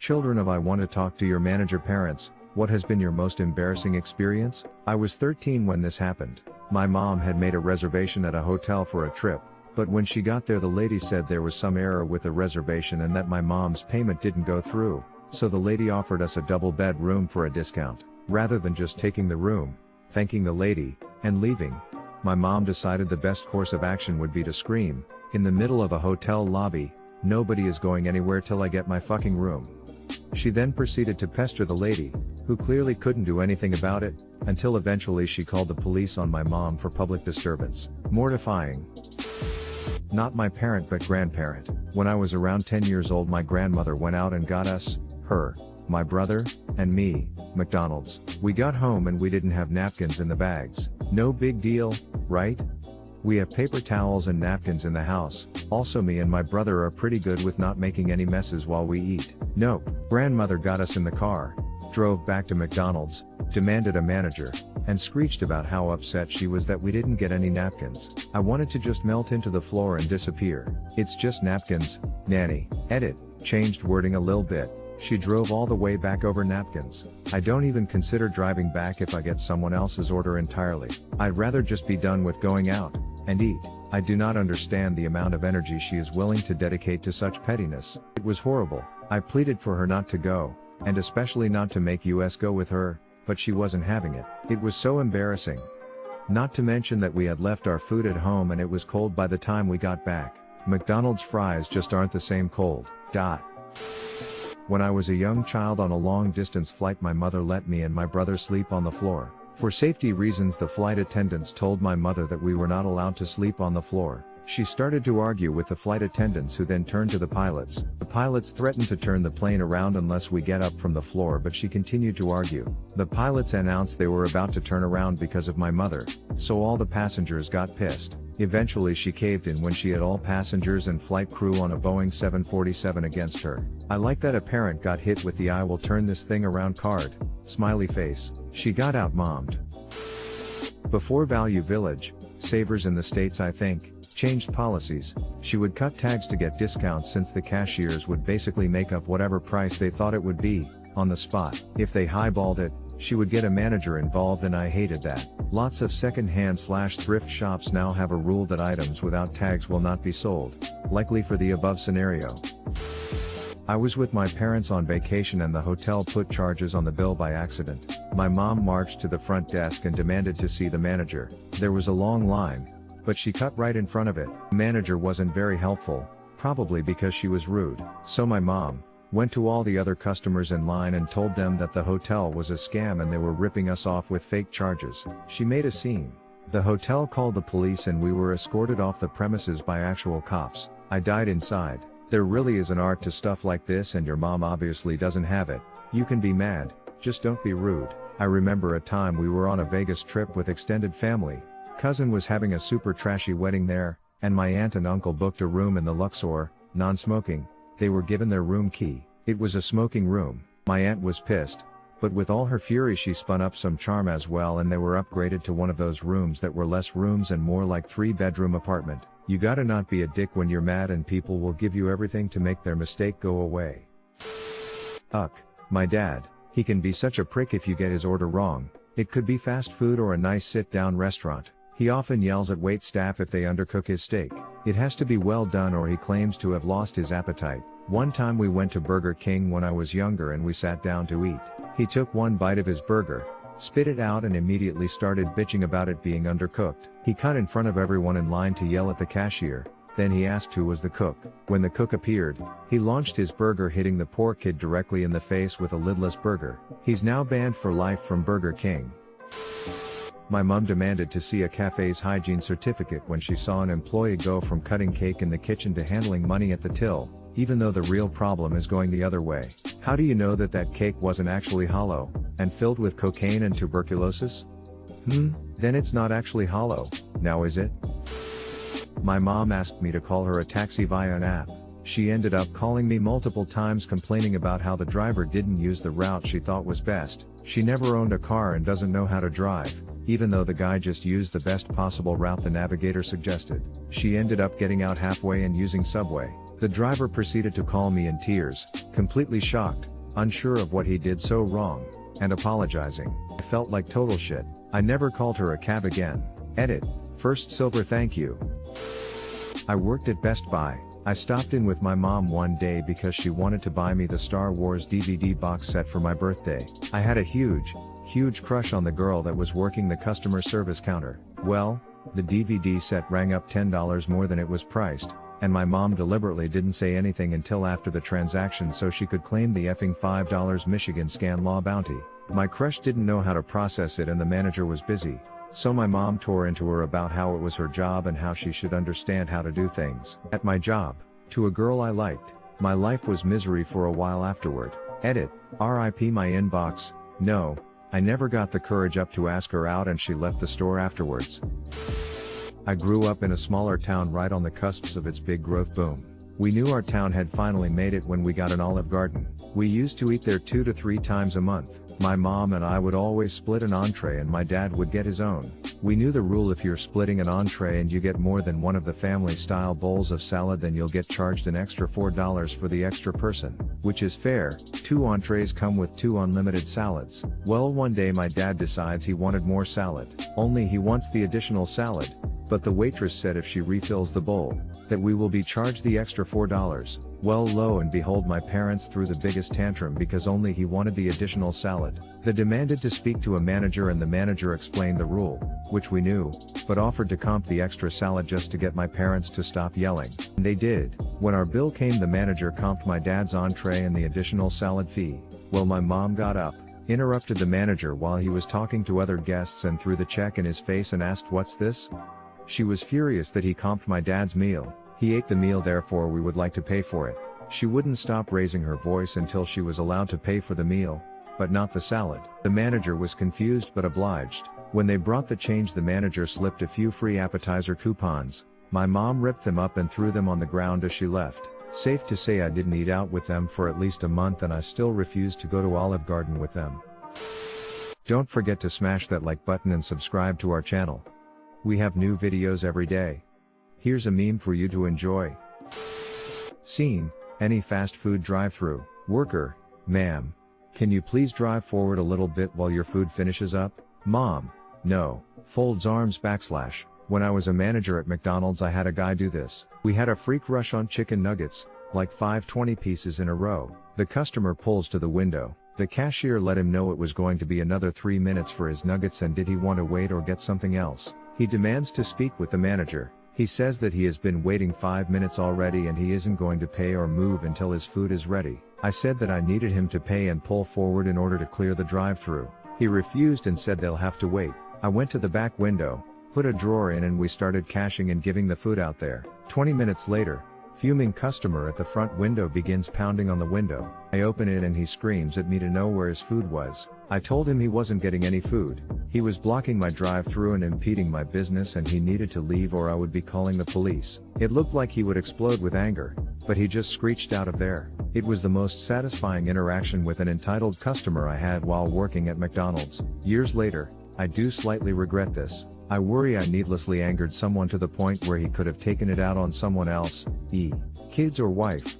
Children of I want to talk to your manager parents, what has been your most embarrassing experience? I was 13 when this happened. My mom had made a reservation at a hotel for a trip, but when she got there the lady said there was some error with the reservation and that my mom's payment didn't go through, so the lady offered us a double bed room for a discount. Rather than just taking the room, thanking the lady, and leaving, my mom decided the best course of action would be to scream, in the middle of a hotel lobby, "Nobody is going anywhere till I get my fucking room." She then proceeded to pester the lady, who clearly couldn't do anything about it, until eventually she called the police on my mom for public disturbance. Mortifying. Not my parent but grandparent. When I was around 10 years old my grandmother went out and got us, her, my brother, and me, McDonald's. We got home and we didn't have napkins in the bags. No big deal, right? We have paper towels and napkins in the house. Also me and my brother are pretty good with not making any messes while we eat. Nope. Grandmother got us in the car, drove back to McDonald's, demanded a manager, and screeched about how upset she was that we didn't get any napkins. I wanted to just melt into the floor and disappear. It's just napkins, nanny. Edit. Changed wording a little bit. She drove all the way back over napkins. I don't even consider driving back if I get someone else's order entirely. I'd rather just be done with going out and eat. I do not understand the amount of energy she is willing to dedicate to such pettiness. It was horrible. I pleaded for her not to go, and especially not to make us go with her, but she wasn't having it. It was so embarrassing. Not to mention that we had left our food at home and it was cold by the time we got back. McDonald's fries just aren't the same cold. When I was a young child on a long-distance flight my mother let me and my brother sleep on the floor. For safety reasons the flight attendants told my mother that we were not allowed to sleep on the floor. She started to argue with the flight attendants who then turned to the pilots. The pilots threatened to turn the plane around unless we get up from the floor but she continued to argue. The pilots announced they were about to turn around because of my mother, so all the passengers got pissed. Eventually she caved in when she had all passengers and flight crew on a Boeing 747 against her. I like that a parent got hit with the "I will turn this thing around" card. Smiley face. She got out-mommed. Before Value Village, Savers in the States I think, changed policies, she would cut tags to get discounts since the cashiers would basically make up whatever price they thought it would be, on the spot. If they highballed it, she would get a manager involved and I hated that. Lots of second-hand/thrift shops now have a rule that items without tags will not be sold, likely for the above scenario. I was with my parents on vacation and the hotel put charges on the bill by accident. My mom marched to the front desk and demanded to see the manager. There was a long line, but she cut right in front of it. The manager wasn't very helpful, probably because she was rude. So my mom went to all the other customers in line and told them that the hotel was a scam and they were ripping us off with fake charges. She made a scene. The hotel called the police and we were escorted off the premises by actual cops. I died inside. There really is an art to stuff like this and your mom obviously doesn't have it. You can be mad, just don't be rude. I remember a time we were on a Vegas trip with extended family. Cousin was having a super trashy wedding there, and my aunt and uncle booked a room in the Luxor, non-smoking. They were given their room key. It was a smoking room. My aunt was pissed, but with all her fury she spun up some charm as well and they were upgraded to one of those rooms that were less rooms and more like 3-bedroom apartment. You gotta not be a dick when you're mad and people will give you everything to make their mistake go away. My dad. He can be such a prick if you get his order wrong. It could be fast food or a nice sit-down restaurant. He often yells at wait staff if they undercook his steak. It has to be well done or he claims to have lost his appetite. One time we went to Burger King when I was younger and we sat down to eat. He took one bite of his burger, spit it out and immediately started bitching about it being undercooked. He cut in front of everyone in line to yell at the cashier. Then he asked who was the cook. When the cook appeared, he launched his burger hitting the poor kid directly in the face with a lidless burger. He's now banned for life from Burger King. My mom demanded to see a cafe's hygiene certificate when she saw an employee go from cutting cake in the kitchen to handling money at the till, even though the real problem is going the other way. How do you know that that cake wasn't actually hollow, and filled with cocaine and tuberculosis? Then it's not actually hollow, now is it? My mom asked me to call her a taxi via an app. She ended up calling me multiple times complaining about how the driver didn't use the route she thought was best. She never owned a car and doesn't know how to drive, even though the guy just used the best possible route the navigator suggested. She ended up getting out halfway and using Subway. The driver proceeded to call me in tears, completely shocked. unsure of what he did so wrong, and apologizing. I felt like total shit. I never called her a cab again. Edit. First silver thank you. I worked at Best Buy. I stopped in with my mom one day because she wanted to buy me the Star Wars DVD box set for my birthday. I had a huge crush on the girl that was working the customer service counter. Well, the DVD set rang up $10 more than it was priced, and my mom deliberately didn't say anything until after the transaction so she could claim the effing $5 Michigan scan law bounty. My crush didn't know how to process it and the manager was busy, so my mom tore into her about how it was her job and how she should understand how to do things. At my job, to a girl I liked, my life was misery for a while afterward. Edit. RIP my inbox. No, I never got the courage up to ask her out and she left the store afterwards. I grew up in a smaller town right on the cusps of its big growth boom. We knew our town had finally made it when we got an Olive Garden. We used to eat there 2 to 3 times a month. My mom and I would always split an entree and my dad would get his own. We knew the rule: if you're splitting an entree and you get more than one of the family-style bowls of salad, then you'll get charged an extra $4 for the extra person, which is fair. 2 entrees come with 2 unlimited salads. Well, one day my dad decides he wanted more salad, only he wants the additional salad, but the waitress said if she refills the bowl, that we will be charged the extra $4. Well, lo and behold, my parents threw the biggest tantrum because only he wanted the additional salad. They demanded to speak to a manager and the manager explained the rule, which we knew, but offered to comp the extra salad just to get my parents to stop yelling. And they did. When our bill came, the manager comped my dad's entree and the additional salad fee. Well, my mom got up, interrupted the manager while he was talking to other guests and threw the check in his face and asked, "What's this?" She was furious that he comped my dad's meal. He ate the meal, therefore we would like to pay for it. She wouldn't stop raising her voice until she was allowed to pay for the meal, but not the salad. The manager was confused but obliged. When they brought the change, the manager slipped a few free appetizer coupons. My mom ripped them up and threw them on the ground as she left. Safe to say I didn't eat out with them for at least a month, and I still refused to go to Olive Garden with them. Don't forget to smash that like button and subscribe to our channel. We have new videos every day. Here's a meme for you to enjoy. Scene: any fast food drive-thru. Worker: "Ma'am, can you please drive forward a little bit while your food finishes up?" Mom: "No." Folds arms / When I was a manager at McDonald's, I had a guy do this. We had a freak rush on chicken nuggets, like 520 pieces in a row. The customer pulls to the window. The cashier let him know it was going to be another 3 minutes for his nuggets and did he want to wait or get something else. He demands to speak with the manager. He says that he has been waiting 5 minutes already and he isn't going to pay or move until his food is ready. I said that I needed him to pay and pull forward in order to clear the drive-thru. He refused and said they'll have to wait. I went to the back window, put a drawer in, and we started cashing and giving the food out there. 20 minutes later, fuming customer at the front window begins pounding on the window. I open it and he screams at me to know where his food was. I told him he wasn't getting any food. He was blocking my drive-thru and impeding my business and he needed to leave or I would be calling the police. It looked like he would explode with anger, but he just screeched out of there. It was the most satisfying interaction with an entitled customer I had while working at McDonald's. Years later, I do slightly regret this. I worry I needlessly angered someone to the point where he could have taken it out on someone else, kids or wife.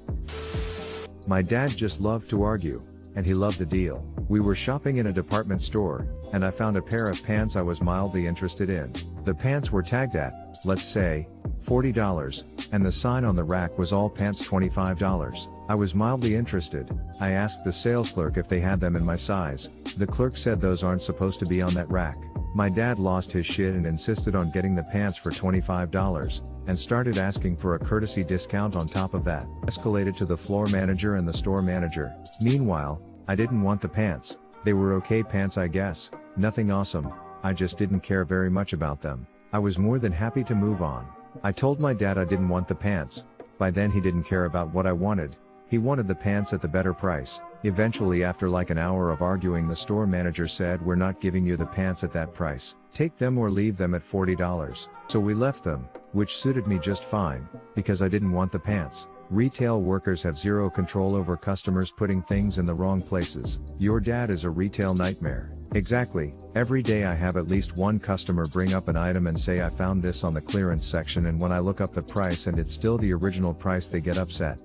My dad just loved to argue, and he loved a deal. We were shopping in a department store, and I found a pair of pants I was mildly interested in. The pants were tagged at, let's say, $40, and the sign on the rack was all pants $25. I was mildly interested. I asked the sales clerk if they had them in my size. The clerk said those aren't supposed to be on that rack. My dad lost his shit and insisted on getting the pants for $25, and started asking for a courtesy discount on top of that. Escalated to the floor manager and the store manager. Meanwhile, I didn't want the pants. They were okay pants, I guess. Nothing awesome. I just didn't care very much about them. I was more than happy to move on. I told my dad I didn't want the pants. By then he didn't care about what I wanted. He wanted the pants at the better price. Eventually, after like an hour of arguing, the store manager said, "We're not giving you the pants at that price. Take them or leave them at $40. So we left them, which suited me just fine, because I didn't want the pants. Retail workers have zero control over customers putting things in the wrong places. Your dad is a retail nightmare. Exactly. Every day I have at least one customer bring up an item and say, "I found this on the clearance section," and when I look up the price and it's still the original price, they get upset.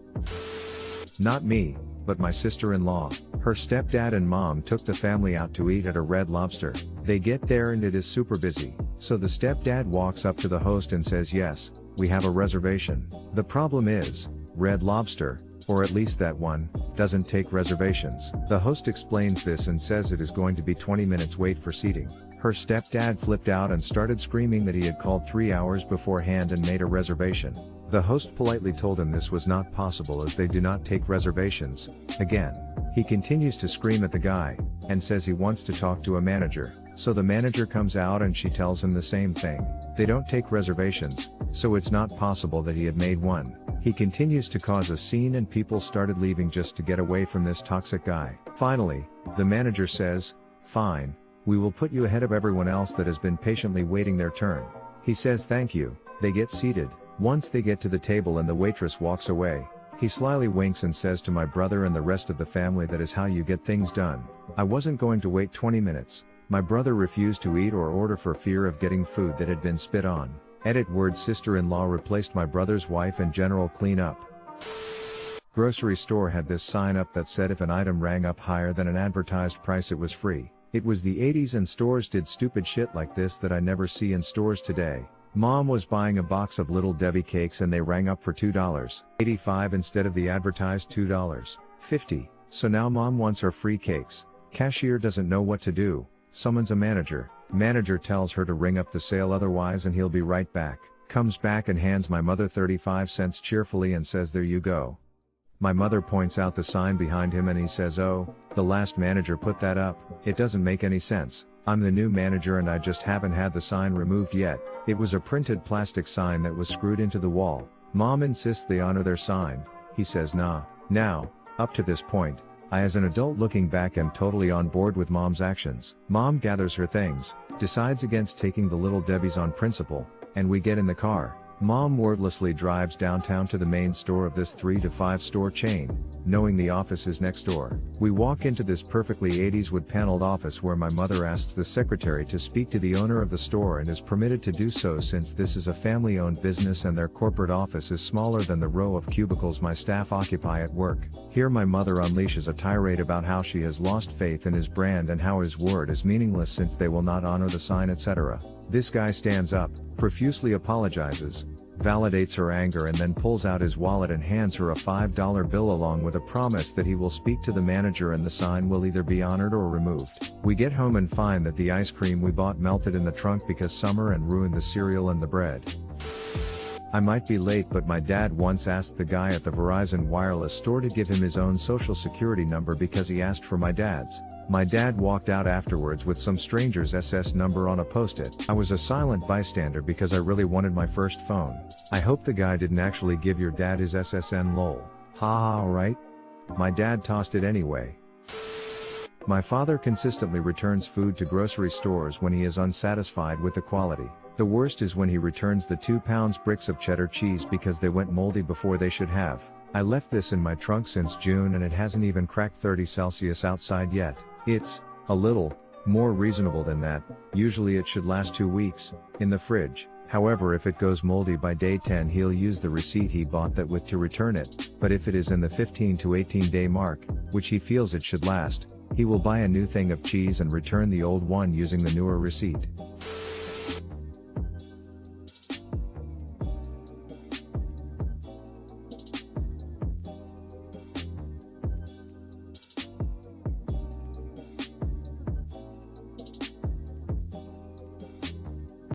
Not me, but my sister-in-law. Her stepdad and mom took the family out to eat at a Red Lobster. They get there and it is super busy. So the stepdad walks up to the host and says, "Yes, we have a reservation." The problem is, Red Lobster, or at least that one, doesn't take reservations. The host explains this and says it is going to be 20 minutes wait for seating. Her stepdad flipped out and started screaming that he had called 3 hours beforehand and made a reservation. The host politely told him this was not possible as they do not take reservations. Again, he continues to scream at the guy, and says he wants to talk to a manager. So the manager comes out and she tells him the same thing. They don't take reservations, so it's not possible that he had made one. He continues to cause a scene and people started leaving just to get away from this toxic guy. Finally, the manager says, "Fine, we will put you ahead of everyone else that has been patiently waiting their turn." He says thank you. They get seated. Once they get to the table and the waitress walks away, he slyly winks and says to my brother and the rest of the family, "That is how you get things done." I wasn't going to wait 20 minutes. My brother refused to eat or order for fear of getting food that had been spit on. Edit word sister-in-law replaced my brother's wife and general cleanup. Grocery store had this sign up that said if an item rang up higher than an advertised price it was free. It was the 80s and stores did stupid shit like this that I never see in stores today. Mom was buying a box of Little Debbie cakes and they rang up for $2.85 instead of the advertised $2.50. So now mom wants her free cakes. Cashier doesn't know what to do. Summons a manager. Manager tells her to ring up the sale otherwise and he'll be right back. Comes back and hands my mother 35 cents cheerfully and says, "There you go." My mother points out the sign behind him and he says, "Oh, the last manager put that up. It doesn't make any sense. I'm the new manager and I just haven't had the sign removed yet." It was a printed plastic sign that was screwed into the wall. Mom insists they honor their sign. He says nah. Now, up to this point, I as an adult looking back am totally on board with mom's actions. Mom gathers her things, decides against taking the Little Debbies on principle, and we get in the car. Mom wordlessly drives downtown to the main store of this 3 to 5 store chain, knowing the office is next door. We walk into this perfectly 80s wood paneled office where my mother asks the secretary to speak to the owner of the store and is permitted to do so since this is a family-owned business and their corporate office is smaller than the row of cubicles my staff occupy at work. Here my mother unleashes a tirade about how she has lost faith in his brand and how his word is meaningless since they will not honor the sign, etc. This guy stands up, profusely apologizes, validates her anger and then pulls out his wallet and hands her a $5 bill along with a promise that he will speak to the manager and the sign will either be honored or removed. We get home and find that the ice cream we bought melted in the trunk because summer and ruined the cereal and the bread. I might be late, but my dad once asked the guy at the Verizon wireless store to give him his own social security number because he asked for my dad's. My dad walked out afterwards with some stranger's SS number on a post-it. I was a silent bystander because I really wanted my first phone. I hope the guy didn't actually give your dad his SSN lol. Haha, alright? My dad tossed it anyway. My father consistently returns food to grocery stores when he is unsatisfied with the quality. The worst is when he returns the 2 pounds bricks of cheddar cheese because they went moldy before they should have. I left this in my trunk since June and it hasn't even cracked 30 Celsius outside yet. It's a little more reasonable than that. Usually it should last 2 weeks in the fridge. However, if it goes moldy by day 10 he'll use the receipt he bought that with to return it, but if it is in the 15 to 18 day mark, which he feels it should last, he will buy a new thing of cheese and return the old one using the newer receipt.